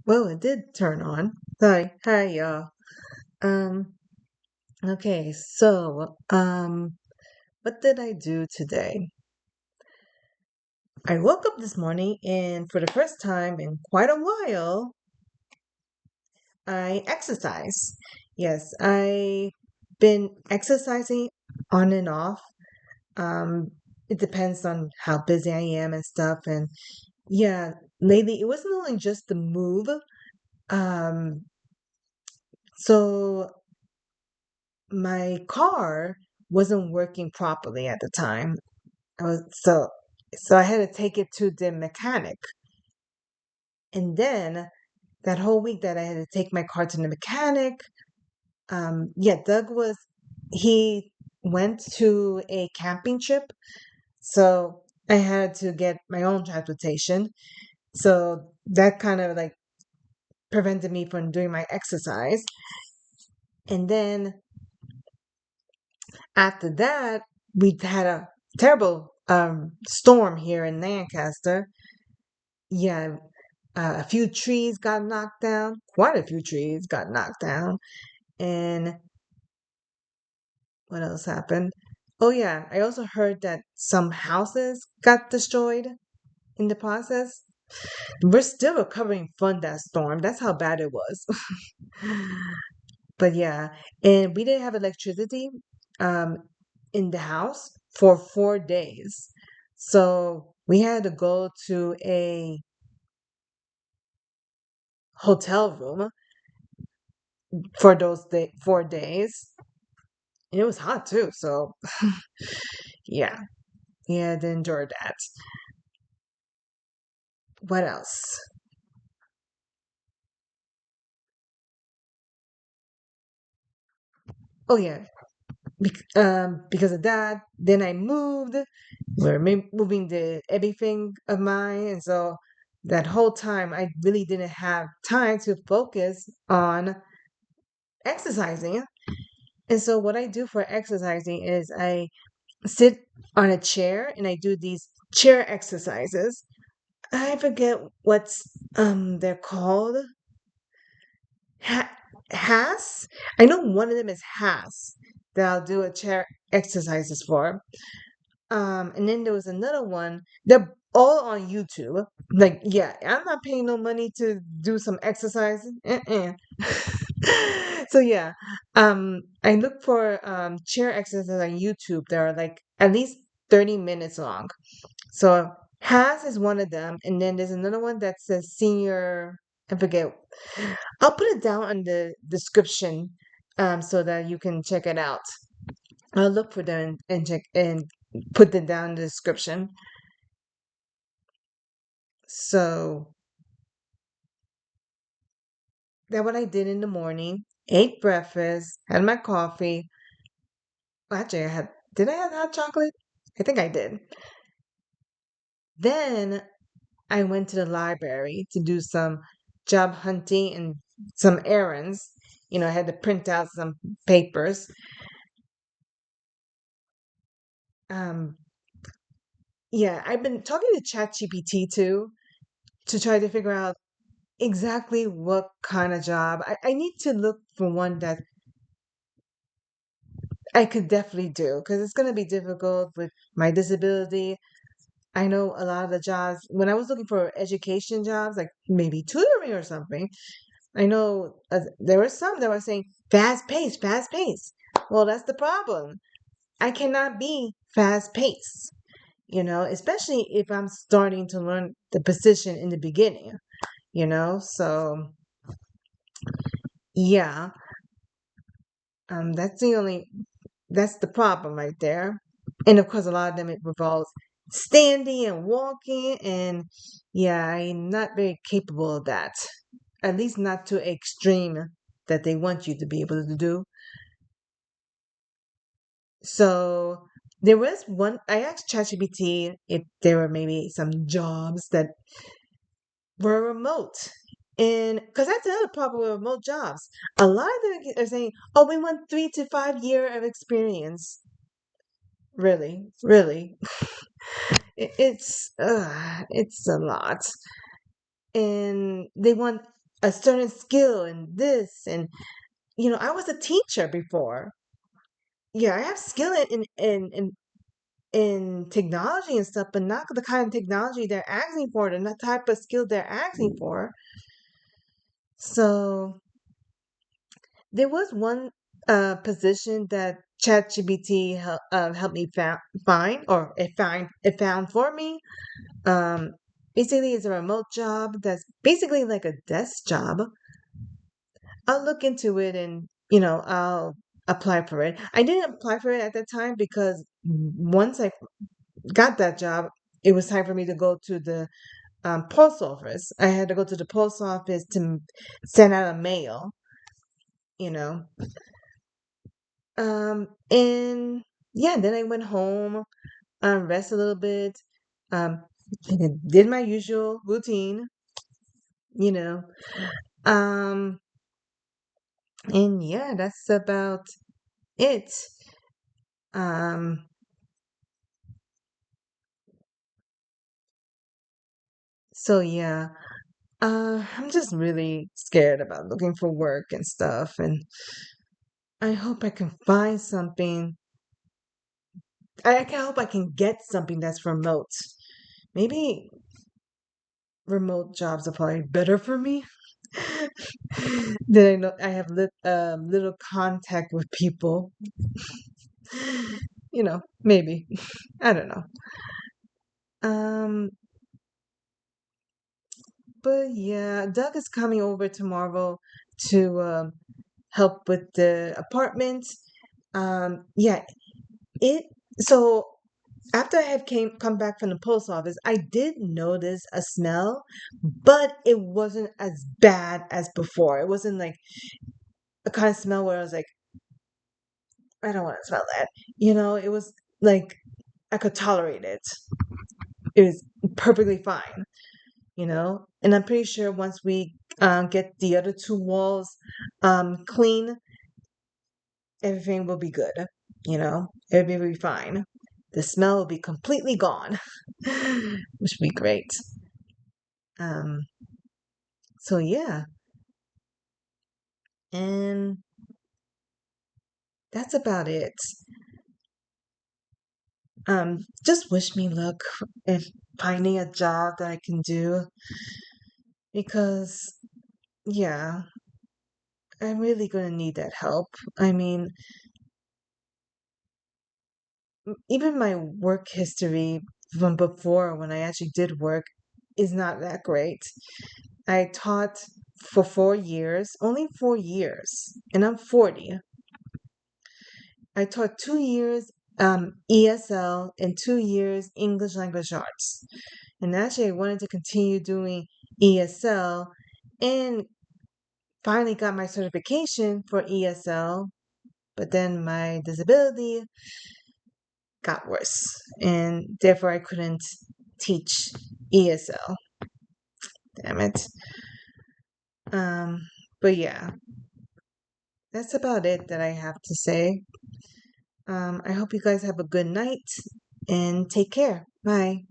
Well, it did turn on. Hi, y'all. Um, okay, what did I do today? I woke up this morning and for the first time in quite a while, I exercised. Yes, I been exercising on and off. Um, it depends on how busy I am and stuff. And yeah, lately it wasn't only just the move. Um, so my car wasn't working properly at the time. I was so I had to take it to the mechanic. And then that whole week that I had to take my car to the mechanic, yeah, Doug was he went to a camping trip, so I had to get my own transportation. So that kind of like prevented me from doing my exercise. And then after that, we had a terrible storm here in Lancaster. Yeah, a few trees got knocked down. Quite a few trees got knocked down. And what else happened? Oh, yeah, I also heard that some houses got destroyed in the process. We're still recovering from that storm. That's how bad it was. But yeah, and we didn't have electricity um, in the house for 4 days. So we had to go to a hotel room for those 4 days. And it was hot too. So yeah, we had to endure that. What else? Oh yeah, because of that, then I moved. We're moving the everything of mine, and so that whole time I really didn't have time to focus on exercising. And so what I do for exercising is I sit on a chair and I do these chair exercises. I forget what's they're called. Ha- Has? I know one of them is Has that I'll do a chair exercises for. And then there was another one. They're all on YouTube. Like, yeah, I'm not paying no money to do some exercise. So yeah, I look for chair exercises on YouTube. There are like at least 30 minutes long. So Has is one of them, and then there's another one that says senior. I forget. I'll put it down in the description, so that you can check it out. I'll look for them and check and put them down in the description. So that's what I did in the morning. Ate breakfast, had my coffee. Well, actually, did I have hot chocolate? I think I did. Then I went to the library to do some job hunting and some errands. I had to print out some papers. Um, yeah, I've been talking to ChatGPT too to try to figure out exactly what kind of job. I need to look for one that I could definitely do because it's going to be difficult with my disability. I know a lot of the jobs, when I was looking for education jobs, like maybe tutoring or something, I know there were some that were saying fast pace, fast pace. Well, that's the problem. I cannot be fast paced, especially if I'm starting to learn the position in the beginning. So yeah, that's that's the problem right there. And of course, a lot of them it revolves standing and walking, and yeah, I'm not very capable of that. At least not to extreme that they want you to be able to do. So there was one. I asked ChatGPT if there were maybe some jobs that were remote. And because that's another problem with remote jobs. A lot of them are saying, oh, we want 3 to 5 year of experience. Really, really. It's a lot. And they want a certain skill in this, and I was a teacher before. Yeah, I have skill in technology and stuff, but not the kind of technology they're asking for, and the type of skill they're asking for. So there was one position that ChatGPT helped me find, or it found for me. Um, Basically, it's a remote job that's basically like a desk job. I'll look into it, and I'll apply for it. I didn't apply for it at that time because once I got that job, it was time for me to go to the post office. I had to go to the post office to send out a mail, you know. And yeah, then I went home, rest a little bit, um, and then did my usual routine, you know. Um, and yeah, that's about it. Um, so yeah, I'm just really scared about looking for work and stuff, and I hope I can find something. Hope I can get something that's remote. Maybe remote jobs are probably better for me. Then I know I have little contact with people. Maybe. I don't know. Um, but yeah, Doug is coming over tomorrow to help with the apartment. Yeah, it so after I have come back from the post office, I did notice a smell, but it wasn't as bad as before. It wasn't like a kind of smell where I was like, I don't want to smell that. It was like I could tolerate it. It was perfectly fine. And I'm pretty sure once we get the other two walls clean, everything will be good. Everything will be fine. The smell will be completely gone, which would be great. Um, so yeah, and that's about it. Just wish me luck in finding a job that I can do because, yeah, I'm really gonna need that help. I mean, even my work history from before when I actually did work is not that great. I taught for 4 years, only 4 years, and I'm 40. I taught 2 years ESL and 2 years English language arts. And actually, I wanted to continue doing ESL and finally got my certification for ESL, but then my disability got worse, and therefore I couldn't teach ESL. Damn it. Um, but yeah, that's about it that I have to say. I hope you guys have a good night and take care. Bye.